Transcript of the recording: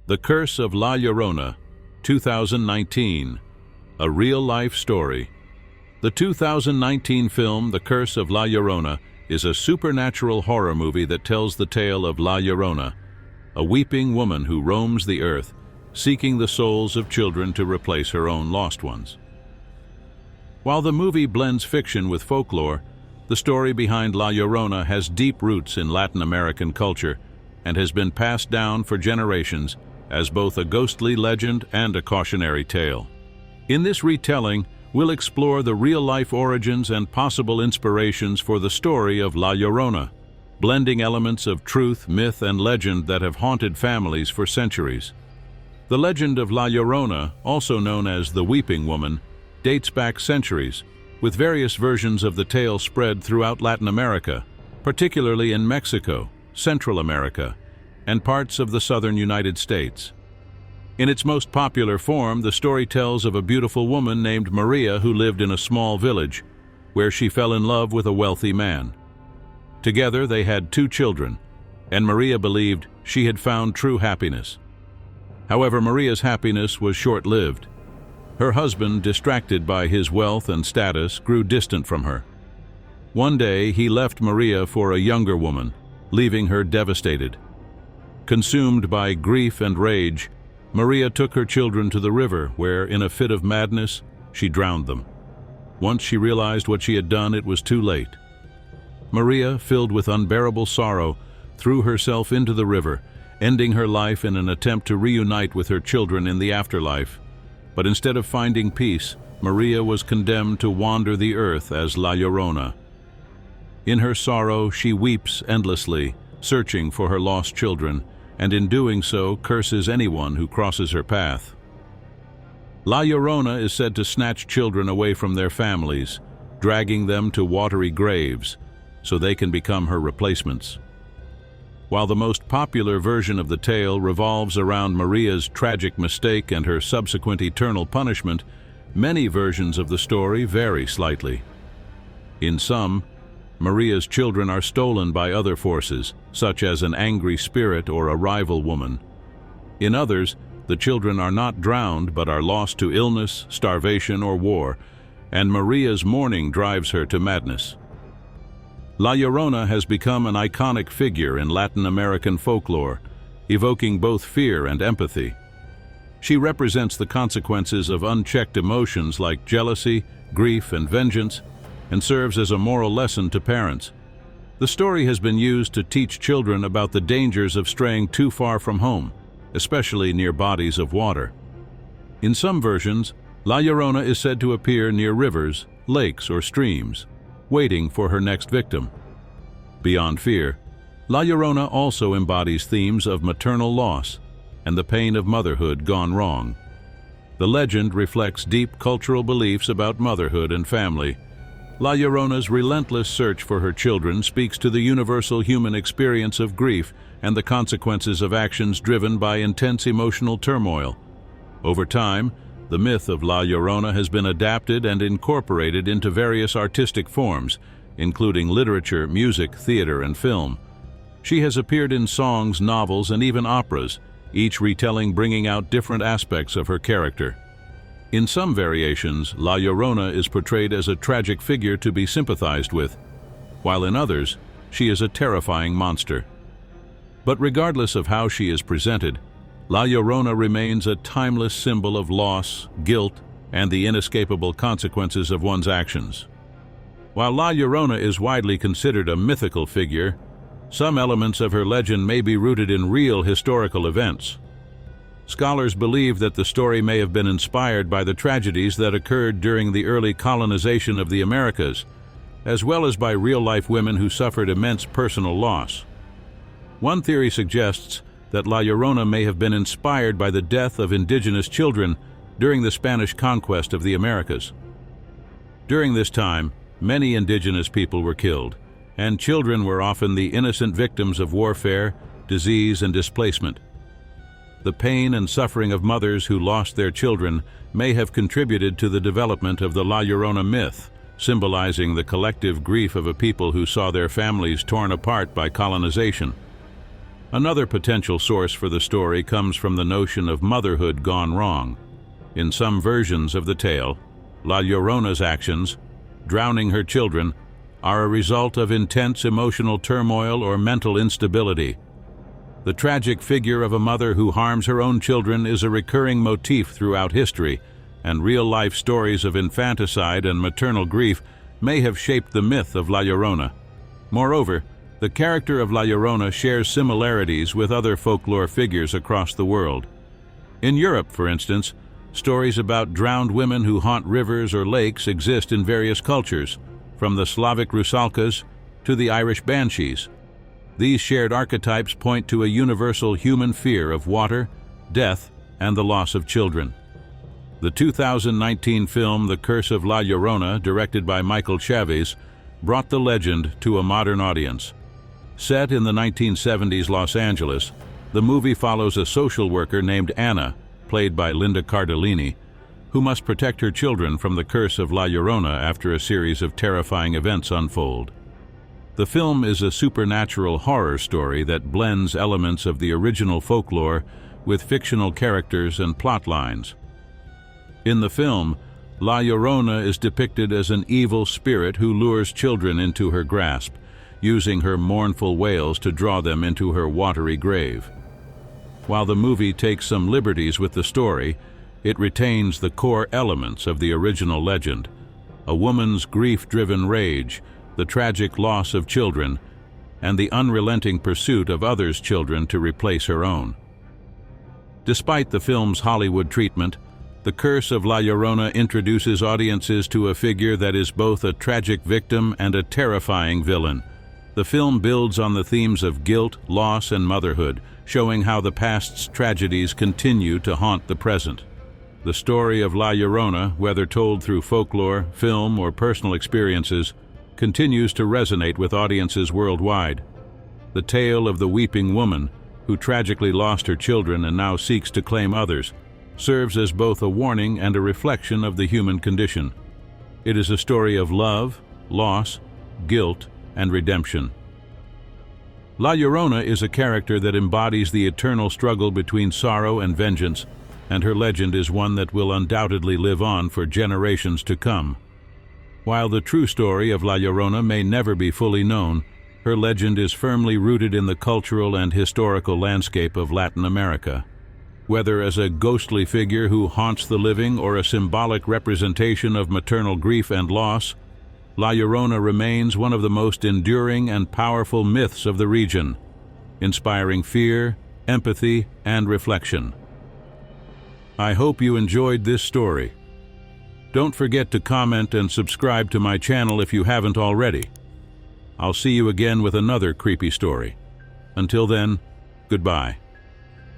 The Curse of La Llorona, 2019, a real-life story. The 2019 film The Curse of La Llorona is a supernatural horror movie that tells the tale of La Llorona, a weeping woman who roams the earth, seeking the souls of children to replace her own lost ones. While the movie blends fiction with folklore, the story behind La Llorona has deep roots in Latin American culture and has been passed down for generations as both a ghostly legend and a cautionary tale. In this retelling, we'll explore the real-life origins and possible inspirations for the story of La Llorona, blending elements of truth, myth, and legend that have haunted families for centuries. The legend of La Llorona, also known as the Weeping Woman, dates back centuries, with various versions of the tale spread throughout Latin America, particularly in Mexico, Central America, and parts of the southern United States. In its most popular form, the story tells of a beautiful woman named Maria who lived in a small village, where she fell in love with a wealthy man. Together they had 2 children, and Maria believed she had found true happiness. However, Maria's happiness was short-lived. Her husband, distracted by his wealth and status, grew distant from her. One day, he left Maria for a younger woman, leaving her devastated. Consumed by grief and rage, Maria took her children to the river, where, in a fit of madness, she drowned them. Once she realized what she had done, it was too late. Maria, filled with unbearable sorrow, threw herself into the river, ending her life in an attempt to reunite with her children in the afterlife. But instead of finding peace, Maria was condemned to wander the earth as La Llorona. In her sorrow, she weeps endlessly, searching for her lost children, and in doing so curses anyone who crosses her path. La Llorona is said to snatch children away from their families, dragging them to watery graves, so they can become her replacements. While the most popular version of the tale revolves around Maria's tragic mistake and her subsequent eternal punishment, many versions of the story vary slightly. In some, Maria's children are stolen by other forces, such as an angry spirit or a rival woman. In others, the children are not drowned but are lost to illness, starvation, or war, and Maria's mourning drives her to madness. La Llorona has become an iconic figure in Latin American folklore, evoking both fear and empathy. She represents the consequences of unchecked emotions like jealousy, grief, and vengeance, and serves as a moral lesson to parents. The story has been used to teach children about the dangers of straying too far from home, especially near bodies of water. In some versions, La Llorona is said to appear near rivers, lakes, or streams, waiting for her next victim. Beyond fear, La Llorona also embodies themes of maternal loss and the pain of motherhood gone wrong. The legend reflects deep cultural beliefs about motherhood and family. La Llorona's relentless search for her children speaks to the universal human experience of grief and the consequences of actions driven by intense emotional turmoil. Over time, the myth of La Llorona has been adapted and incorporated into various artistic forms, including literature, music, theater, and film. She has appeared in songs, novels, and even operas, each retelling bringing out different aspects of her character. In some variations, La Llorona is portrayed as a tragic figure to be sympathized with, while in others, she is a terrifying monster. But regardless of how she is presented, La Llorona remains a timeless symbol of loss, guilt, and the inescapable consequences of one's actions. While La Llorona is widely considered a mythical figure, some elements of her legend may be rooted in real historical events. Scholars believe that the story may have been inspired by the tragedies that occurred during the early colonization of the Americas, as well as by real-life women who suffered immense personal loss. One theory suggests that La Llorona may have been inspired by the death of indigenous children during the Spanish conquest of the Americas. During this time, many indigenous people were killed, and children were often the innocent victims of warfare, disease, and displacement. The pain and suffering of mothers who lost their children may have contributed to the development of the La Llorona myth, symbolizing the collective grief of a people who saw their families torn apart by colonization. Another potential source for the story comes from the notion of motherhood gone wrong. In some versions of the tale, La Llorona's actions, drowning her children, are a result of intense emotional turmoil or mental instability. The tragic figure of a mother who harms her own children is a recurring motif throughout history, and real-life stories of infanticide and maternal grief may have shaped the myth of La Llorona. Moreover, the character of La Llorona shares similarities with other folklore figures across the world. In Europe, for instance, stories about drowned women who haunt rivers or lakes exist in various cultures, from the Slavic rusalkas to the Irish banshees. These shared archetypes point to a universal human fear of water, death, and the loss of children. The 2019 film The Curse of La Llorona, directed by Michael Chaves, brought the legend to a modern audience. Set in the 1970s Los Angeles, the movie follows a social worker named Anna, played by Linda Cardellini, who must protect her children from the curse of La Llorona after a series of terrifying events unfold. The film is a supernatural horror story that blends elements of the original folklore with fictional characters and plot lines. In the film, La Llorona is depicted as an evil spirit who lures children into her grasp, using her mournful wails to draw them into her watery grave. While the movie takes some liberties with the story, it retains the core elements of the original legend: a woman's grief-driven rage, the tragic loss of children, and the unrelenting pursuit of others' children to replace her own. Despite the film's Hollywood treatment, The Curse of La Llorona introduces audiences to a figure that is both a tragic victim and a terrifying villain. The film builds on the themes of guilt, loss, and motherhood, showing how the past's tragedies continue to haunt the present. The story of La Llorona, whether told through folklore, film, or personal experiences, continues to resonate with audiences worldwide. The tale of the weeping woman, who tragically lost her children and now seeks to claim others, serves as both a warning and a reflection of the human condition. It is a story of love, loss, guilt, and redemption. La Llorona is a character that embodies the eternal struggle between sorrow and vengeance, and her legend is one that will undoubtedly live on for generations to come. While the true story of La Llorona may never be fully known, her legend is firmly rooted in the cultural and historical landscape of Latin America. Whether as a ghostly figure who haunts the living or a symbolic representation of maternal grief and loss, La Llorona remains one of the most enduring and powerful myths of the region, inspiring fear, empathy, and reflection. I hope you enjoyed this story. Don't forget to comment and subscribe to my channel if you haven't already. I'll see you again with another creepy story. Until then, goodbye.